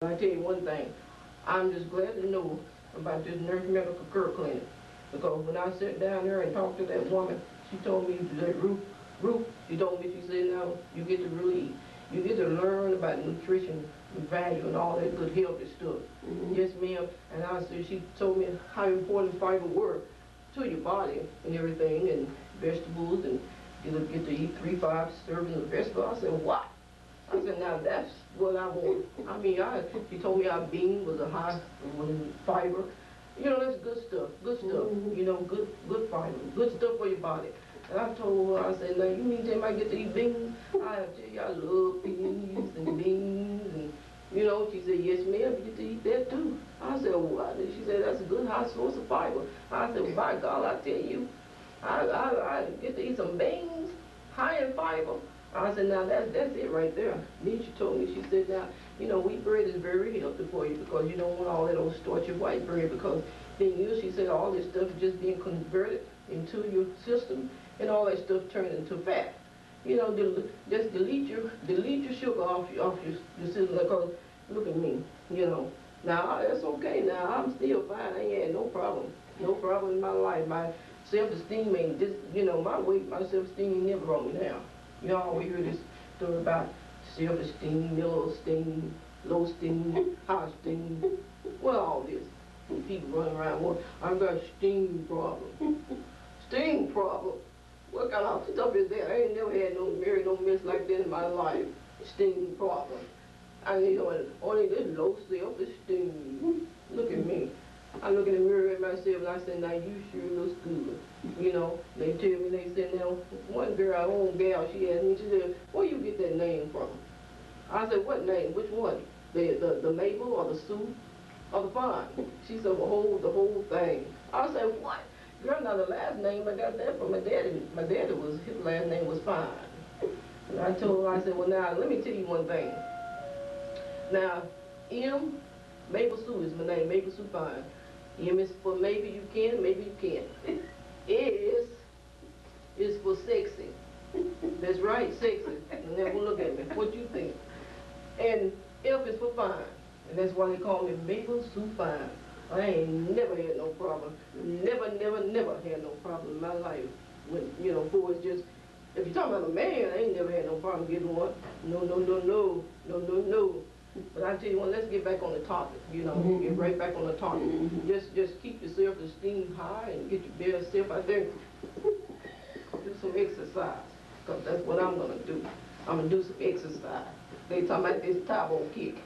I tell you one thing, I'm just glad to know about this Nurse Medical Care Clinic, because when I sat down there and talked to that woman, she told me that Ruth, she told me, she said, now you get to really, you get to learn about nutrition and value and all that good healthy stuff. Yes, ma'am. And I said, she told me how important fiber were to your body and everything, and vegetables, and you get to eat 3-5 servings of vegetables. I said, what? I said, now that's what I want. I mean, she told me our bean was a high fiber. You know, that's good stuff, you know, good fiber, good stuff for your body. And I told her, I said, now you mean tell me I get to eat beans? I tell you, I love peas and beans, and you know, she said, yes ma'am, you get to eat that too. I said, what? She said, that's a good high source of fiber. I said, well, by God, I tell you, I get to eat some beans, high in fiber. I said, now that's it right there. Then she told me, she said, now, you know, wheat bread is very healthy for you because you don't want all that old starchy white bread, because being used, she said, all this stuff is just being converted into your system, and all that stuff turned into fat. You know, just delete your sugar off your system, because look at me, you know. Now, that's okay now. I'm still fine. I ain't had no problem. No problem in my life. My self-esteem ain't just, you know, my weight, my self-esteem never brought me down. You always hear this story about self-esteem, middle esteem, low esteem, high esteem. What all this? People running around, well, I've got a steam problem. Steam problem? What kind of stuff is that? I ain't never had no mess like that in my life. Steam problem. I mean, only this low self-esteem. Look at me. I look in the mirror at myself and I say, now you sure looks good. You know, they tell me, they said, now, one girl, our own gal, she asked me, she said, where you get that name from? I said, what name? Which one? The Mabel or the Sue or the Fine? She said, well, the whole thing. I said, what? Girl, now the last name, I got that from my daddy. My daddy his last name was Fine. And I told her, I said, well, now, let me tell you one thing. Now, Mabel Sue is my name, Mabel Sue Fine. M is for maybe you can, maybe you can't. S is for sexy. That's right, sexy. And now look at me. What you think? And F is for fine. And that's why they call me Mabel Sue Fine. I ain't never had no problem. Never had no problem in my life. When, you know, for it's just, if you're talking about a man, I ain't never had no problem getting one. No. But I tell you what, let's get back on the topic, you know, get right back on the topic. Just keep your self-esteem high and get your best self out there. Do some exercise, because that's what I'm going to do. I'm going to do some exercise. They talking about this Tae-Bo kick.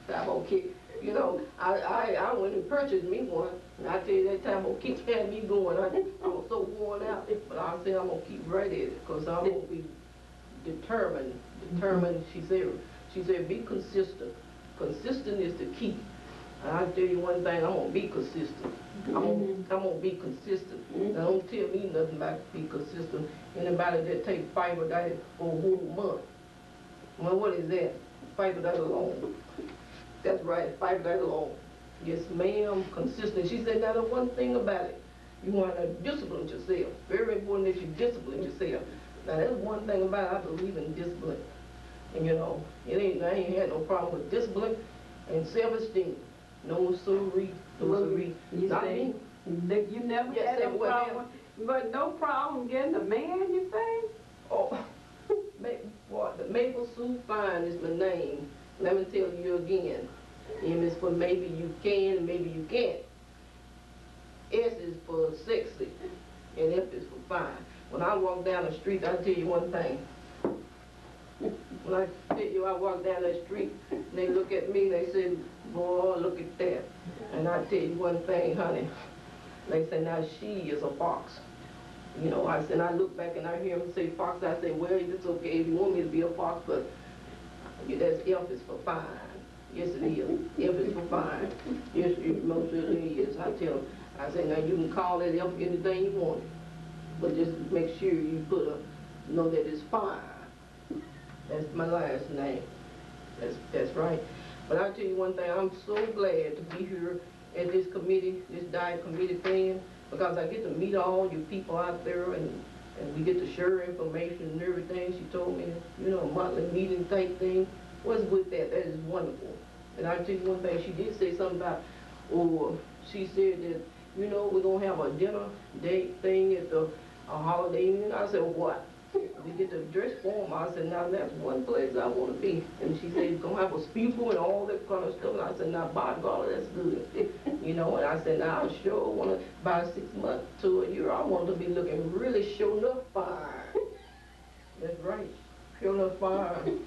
Tae-Bo kick. You know, I went and purchased me one, and I tell you that Tae-Bo kick had me going. I was so worn out, but I said I'm going to keep right at it, because I'm going to be determined, she said be consistent. Consistent is the key. And I'll tell you one thing, I'm gonna be consistent. I'm gonna be consistent. Now don't tell me nothing about be consistent. Anybody that take fiber diet for a whole month. Well, what is that? Fiber diet alone. That's right, fiber diet alone. Yes, ma'am, consistent. She said, now the one thing about it, you want to discipline yourself. Very important that you discipline yourself. Now that's one thing about it, I believe in discipline. And you know, I ain't had no problem with discipline and self-esteem. No siree, no siree. You say you never had no problem, but no problem getting a man, you say? Oh, the Mabel Sue Fine is my name. Let me tell you again. M is for maybe you can, maybe you can't. S is for sexy, and F is for fine. When I walk down the street, I'll tell you one thing. When I tell you I walk down the street, and they look at me, they say, boy, look at that. And I tell you one thing, honey. They say, now she is a fox. You know, I said, I look back and I hear them say fox. I say, well, it's okay if you want me to be a fox, but that's F is for fine. Yes, it is. F is for fine. Yes, it most certainly is. I tell them, I say, now you can call that F anything you want. But just make sure you know that it's Fine. That's my last name. That's right. But I'll tell you one thing, I'm so glad to be here at this committee, this diet committee thing, because I get to meet all you people out there, and and we get to share information and everything. She told me, you know, a monthly meeting type thing. What's with that? That is wonderful. And I tell you one thing, she did say something about, or she said that, you know, we're going to have a dinner date thing at the Holiday Inn. I said, what? We get the dress form. I said, now that's one place I want to be. And she said, you're going to have a speaker and all that kind of stuff. And I said, now, by God, that's good. You know, and I said, now, I sure want to, by 6 months to a year, I want to be looking really sure enough fine. That's right. Sure enough fine.